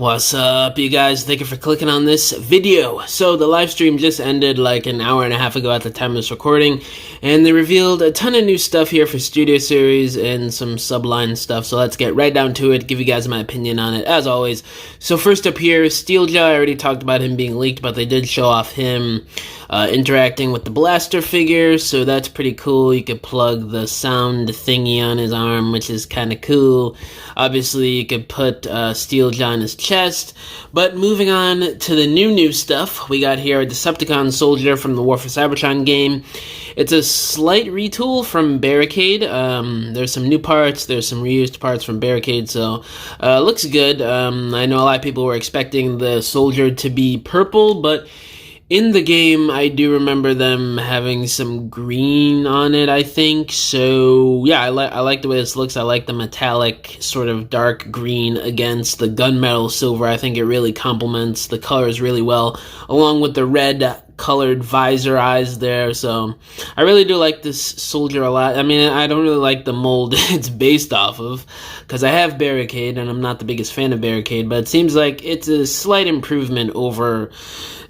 What's up, you guys? Thank you for clicking on this video. So the live stream just ended like an hour and a half ago at the time of this recording, and they revealed a ton of new stuff here for Studio Series and some subline stuff. So let's get right down to it, give you guys my opinion on it, as always. So first up here, Steeljaw. I already talked about him being leaked, but they did show off him interacting with the blaster figure, so that's pretty cool. You could plug the sound thingy on his arm, which is kind of cool. Obviously, you could put Steeljaw in his chest. But moving on to the new stuff, we got here a Decepticon soldier from the War for Cybertron game. It's a slight retool from Barricade. There's some new parts, there's some reused parts from Barricade, so looks good. I know a lot of people were expecting the soldier to be purple, but in the game, I do remember them having some green on it, I think. So, yeah, I like the way this looks. I like the metallic sort of dark green against the gunmetal silver. I think it really complements the colors really well, along with the red colored visor eyes there. So I really do like this soldier a lot. I mean, I don't really like the mold it's based off of, because I have Barricade and I'm not the biggest fan of Barricade, but it seems like it's a slight improvement over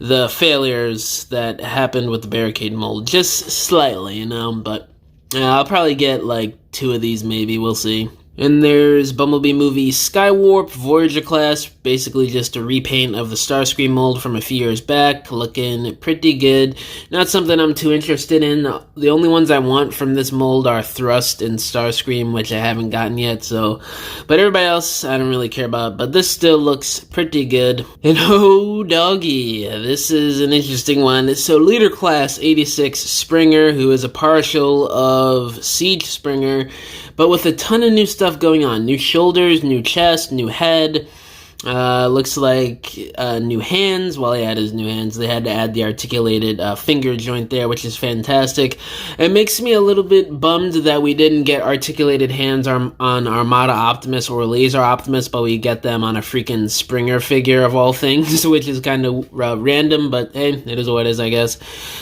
the failures that happened with the Barricade mold, just slightly, you know. But I'll probably get like 2 of these, maybe, we'll see. And there's Bumblebee movie Skywarp, Voyager Class, basically just a repaint of the Starscream mold from a few years back, looking pretty good. Not something I'm too interested in. The only ones I want from this mold are Thrust and Starscream, which I haven't gotten yet, so... But everybody else, I don't really care about, but this still looks pretty good. And oh, doggy, this is an interesting one. So Leader Class 86 Springer, who is a partial of Siege Springer, but with a ton of new stuff going on. New shoulders, new chest, new head. Looks like new hands. Well, he had his new hands. They had to add the articulated finger joint there, which is fantastic. It makes me a little bit bummed that we didn't get articulated hands on Armada Optimus or Laser Optimus, but we get them on a freaking Springer figure of all things, which is kind of random, but hey, it is what it is, I guess.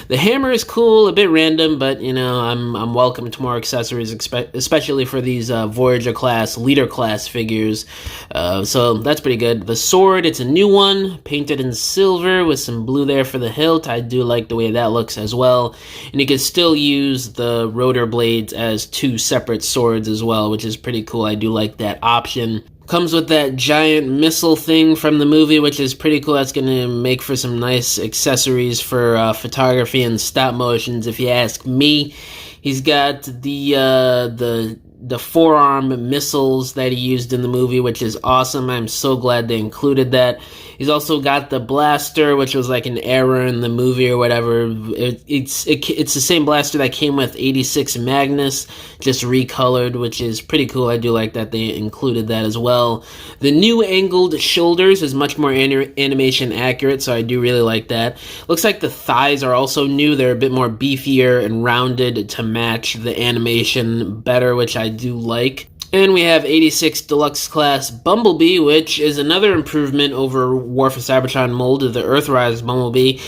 The hammer is cool, a bit random, but, you know, I'm welcome to more accessories, especially for these Voyager Class, Leader Class figures. So that's pretty good. The sword, it's a new one, painted in silver with some blue there for the hilt. I do like the way that looks as well. And you can still use the rotor blades as 2 separate swords as well, which is pretty cool. I do like that option. Comes with that giant missile thing from the movie, which is pretty cool. That's going to make for some nice accessories for photography and stop motions, if you ask me. He's got the forearm missiles that he used in the movie, which is awesome. I'm so glad they included that. He's also got the blaster, which was like an error in the movie or whatever. It's the same blaster that came with 86 Magnus, just recolored, which is pretty cool. I do like that they included that as well. The new angled shoulders is much more animation accurate, so I do really like that. Looks like the thighs are also new. They're a bit more beefier and rounded to match the animation better, which I do like. And we have 86 Deluxe Class Bumblebee, which is another improvement over War for Cybertron mold of the Earthrise Bumblebee.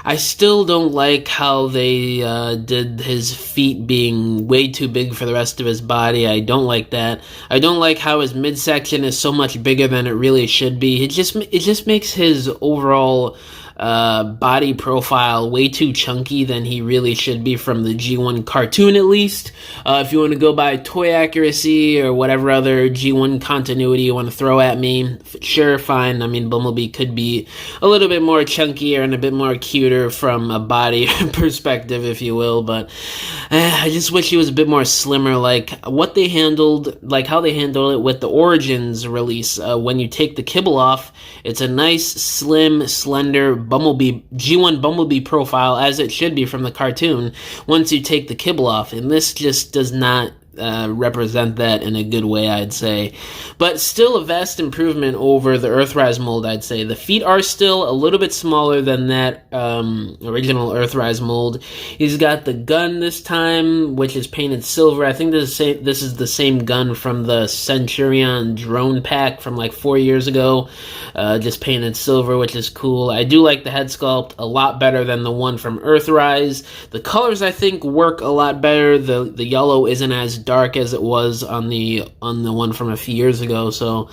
I still don't like how they did his feet being way too big for the rest of his body. I don't like that. I don't like how his midsection is so much bigger than it really should be. It just makes his overall body profile way too chunky than he really should be from the G1 cartoon, at least. If you want to go by toy accuracy or whatever other G1 continuity you want to throw at me, sure, fine. I mean, Bumblebee could be a little bit more chunkier and a bit more cuter from a body perspective, if you will, but I just wish he was a bit more slimmer, like what they handled, like how they handled it with the Origins release. When you take the kibble off, it's a nice, slim, slender Bumblebee, G1 Bumblebee profile, as it should be from the cartoon, once you take the kibble off, and this just does not represent that in a good way, I'd say. But still a vast improvement over the Earthrise mold, I'd say. The feet are still a little bit smaller than that original Earthrise mold. He's got the gun this time, which is painted silver. I think this is the same gun from the Centurion drone pack from like 4 years ago, just painted silver, which is cool. I do like the head sculpt a lot better than the one from Earthrise. The colors, I think, work a lot better. The yellow isn't as dark as it was on the one from a few years ago. So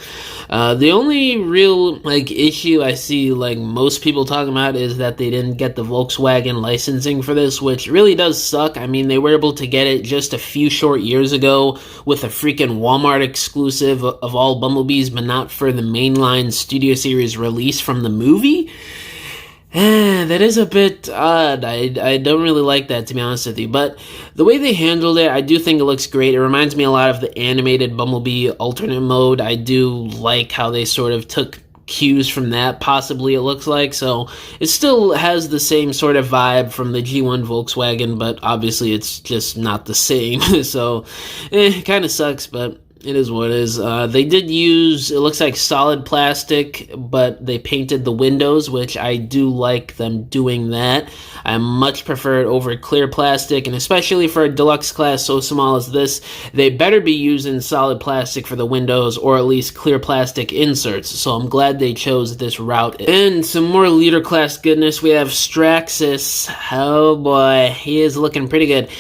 the only real like issue I see like most people talking about is that they didn't get the Volkswagen licensing for this, which really does suck. I mean, they were able to get it just a few short years ago with a freaking Walmart exclusive of all Bumblebees, but not for the mainline Studio Series release from the movie. That is a bit odd. I don't really like that, to be honest with you. But the way they handled it, I do think it looks great. It reminds me a lot of the animated Bumblebee alternate mode. I do like how they sort of took cues from that, possibly, it looks like. So it still has the same sort of vibe from the G1 Volkswagen, but obviously it's just not the same. So it kind of sucks, but it is what it is. They did use, it looks like solid plastic, but they painted the windows, which I do like them doing that. I much prefer it over clear plastic, and especially for a deluxe class so small as this, they better be using solid plastic for the windows, or at least clear plastic inserts. So I'm glad they chose this route. And some more leader class goodness, we have Straxus. Oh boy, he is looking pretty good.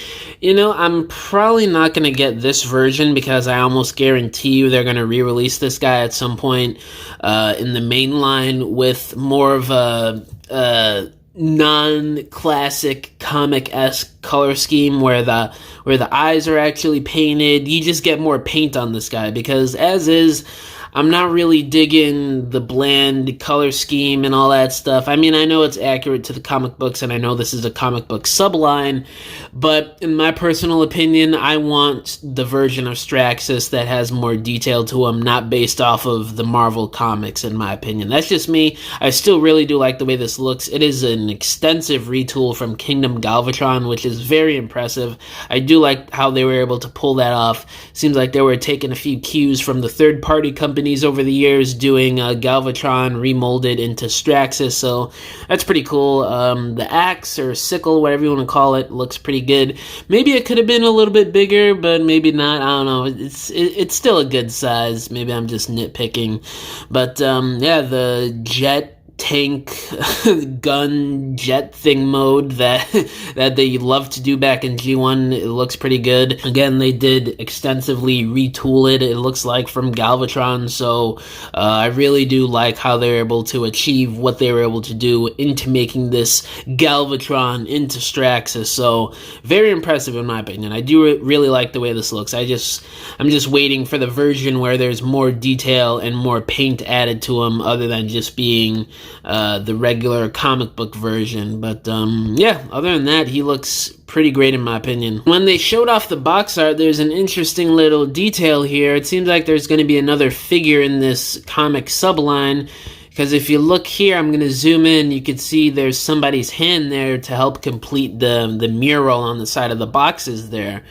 You know, I'm probably not going to get this version because I almost guarantee you they're going to re-release this guy at some point in the main line with more of a non-classic comic-esque color scheme where the eyes are actually painted. You just get more paint on this guy, because as is, I'm not really digging the bland color scheme and all that stuff. I mean, I know it's accurate to the comic books, and I know this is a comic book subline, but in my personal opinion, I want the version of Straxus that has more detail to him, not based off of the Marvel comics, in my opinion. That's just me. I still really do like the way this looks. It is an extensive retool from Kingdom Galvatron, which is very impressive. I do like how they were able to pull that off. Seems like they were taking a few cues from the third-party companies over the years doing Galvatron remolded into Straxus, so that's pretty cool. The axe or sickle, whatever you want to call it, looks pretty good. Maybe it could have been a little bit bigger, but maybe not. I don't know. It's still a good size. Maybe I'm just nitpicking, but yeah, the jet tank gun jet thing mode that they love to do back in G1, it looks pretty good. Again, they did extensively retool it looks like, from Galvatron, so I really do like how they're able to achieve what they were able to do into making this Galvatron into Straxus. So very impressive in my opinion. I do really like the way this looks. I'm just waiting for the version where there's more detail and more paint added to him, other than just being the regular comic book version. But yeah, other than that, he looks pretty great in my opinion. When they showed off the box art, there's an interesting little detail here. It seems like there's going to be another figure in this comic subline, because if you look here, I'm going to zoom in, you can see there's somebody's hand there to help complete the mural on the side of the boxes there.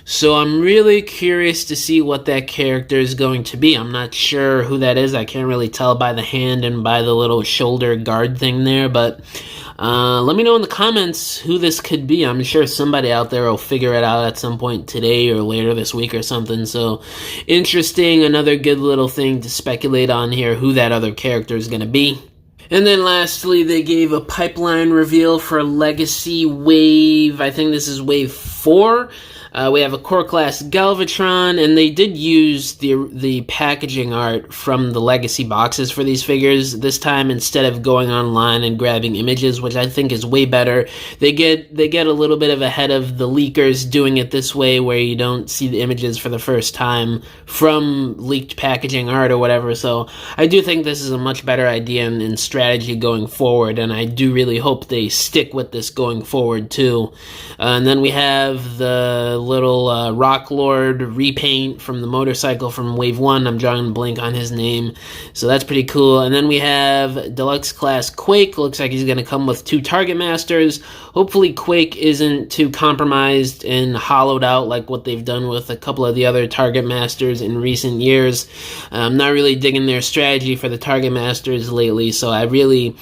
So I'm really curious to see what that character is going to be. I'm not sure who that is. I can't really tell by the hand and by the little shoulder guard thing there, but let me know in the comments who this could be. I'm sure somebody out there will figure it out at some point today or later this week or something. So interesting, another good little thing to speculate on here, who that other character is going to be. And then lastly, they gave a pipeline reveal for Legacy Wave. I think this is Wave 4. We have a core class Galvatron, and they did use the packaging art from the Legacy boxes for these figures. This time, instead of going online and grabbing images, which I think is way better, they get a little bit of ahead of the leakers doing it this way, where you don't see the images for the first time from leaked packaging art or whatever. So I do think this is a much better idea and strategy going forward, and I do really hope they stick with this going forward too. And then we have the little Rock Lord repaint from the motorcycle from Wave 1. I'm drawing a blank on his name, so that's pretty cool. And then we have Deluxe Class Quake. Looks like he's going to come with 2 Target Masters. Hopefully Quake isn't too compromised and hollowed out like what they've done with a couple of the other Target Masters in recent years. I'm not really digging their strategy for the Target Masters lately, so I really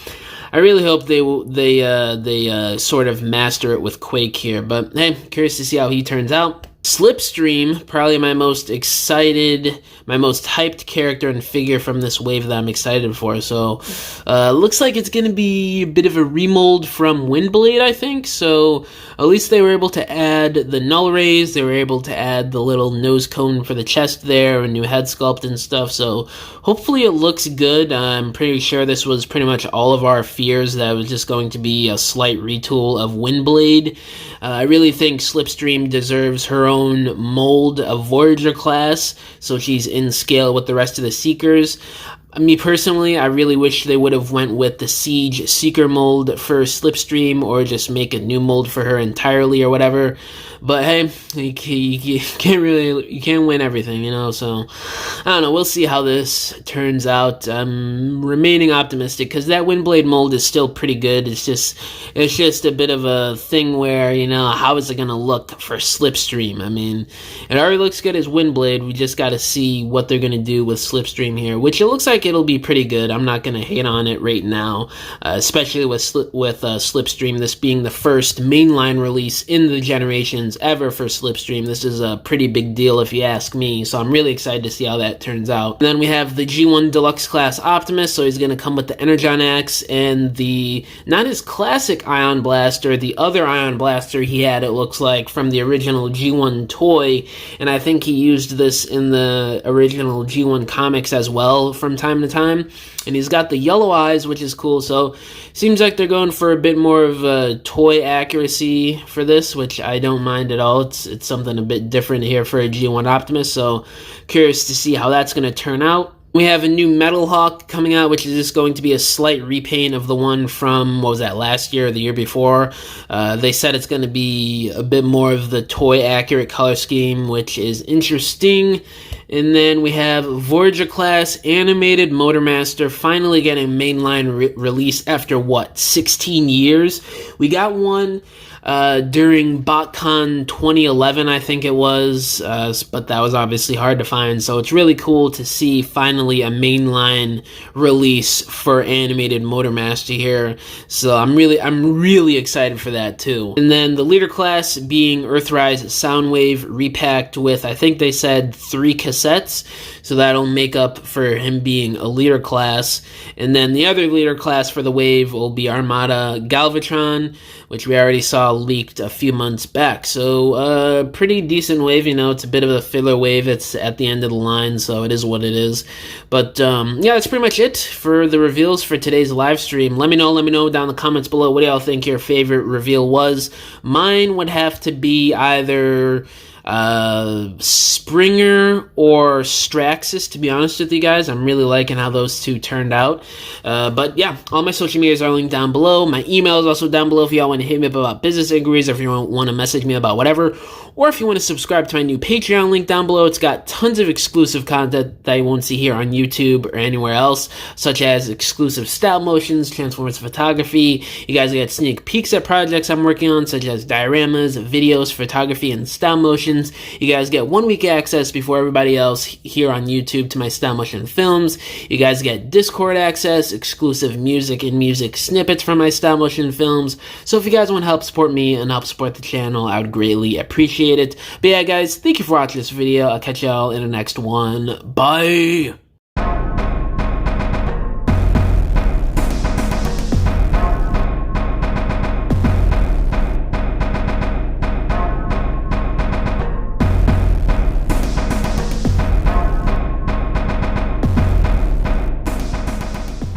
hope they sort of master it with Quake here. But hey, curious to see how he turns out. Slipstream, probably my most excited, my most hyped character and figure from this wave that I'm excited for. So, looks like it's going to be a bit of a remold from Windblade, I think. So, at least they were able to add the null rays, they were able to add the little nose cone for the chest there, a new head sculpt and stuff. So, hopefully it looks good. I'm pretty sure this was pretty much all of our fears, that it was just going to be a slight retool of Windblade. I really think Slipstream deserves her own mold of Voyager Class, so she's in scale with the rest of the Seekers. Me personally, I really wish they would have went with the Siege Seeker mold for Slipstream, or just make a new mold for her entirely or whatever. But hey, you can't win everything, you know, so I don't know, we'll see how this turns out. I'm remaining optimistic, because that Windblade mold is still pretty good. It's just a bit of a thing where, you know, how is it going to look for Slipstream? I mean, it already looks good as Windblade, we just got to see what they're going to do with Slipstream here, which it looks like it'll be pretty good. I'm not going to hate on it right now, especially with Slipstream, this being the first mainline release in the generations ever for Slipstream. This is a pretty big deal if you ask me, so I'm really excited to see how that turns out. And then we have the G1 Deluxe Class Optimus, so he's going to come with the Energon Axe and the, not his classic Ion Blaster, the other Ion Blaster he had, it looks like, from the original G1 toy, and I think he used this in the original G1 comics as well from time to time. And he's got the yellow eyes, which is cool, so seems like they're going for a bit more of a toy accuracy for this, which I don't mind at all. It's something a bit different here for a G1 Optimus, so curious to see how that's going to turn out. We have a new Metal Hawk coming out, which is just going to be a slight repaint of the one from, what was that, last year or the year before. They said it's going to be a bit more of the toy-accurate color scheme, which is interesting. And then we have Voyager Class Animated MOTORMASTER finally getting a mainline release after, what, 16 years? We got one during BotCon 2011, I think it was, but that was obviously hard to find, so it's really cool to see finally a mainline release for animated MOTORMASTER here, so I'm really excited for that too. And then the leader class being Earthrise Soundwave repacked with, I think they said 3 cassettes, so that'll make up for him being a leader class. And then the other leader class for the wave will be Armada Galvatron, which we already saw leaked a few months back. So, pretty decent wave, you know, it's a bit of a filler wave, it's at the end of the line, so it is what it is. But, yeah, that's pretty much it for the reveals for today's live stream. Let me know down in the comments below, what do y'all think your favorite reveal was? Mine would have to be either Springer or Straxus, to be honest with you guys. I'm really liking how those two turned out. But yeah, all my social medias are linked down below. My email is also down below if y'all want to hit me up about business inquiries, or if you want to message me about whatever, or if you want to subscribe to my new Patreon link down below. It's got tons of exclusive content that you won't see here on YouTube or anywhere else, such as exclusive stop motions, Transformers photography. You guys get sneak peeks at projects I'm working on, such as dioramas, videos, photography, and stop motions. You guys get 1 week access before everybody else here on YouTube to my stop motion films. You guys get Discord access, exclusive music and music snippets from my stop motion films. So if you guys want to help support me and help support the channel, I would greatly appreciate it. But yeah, guys, thank you for watching this video. I'll catch y'all in the next one. Bye!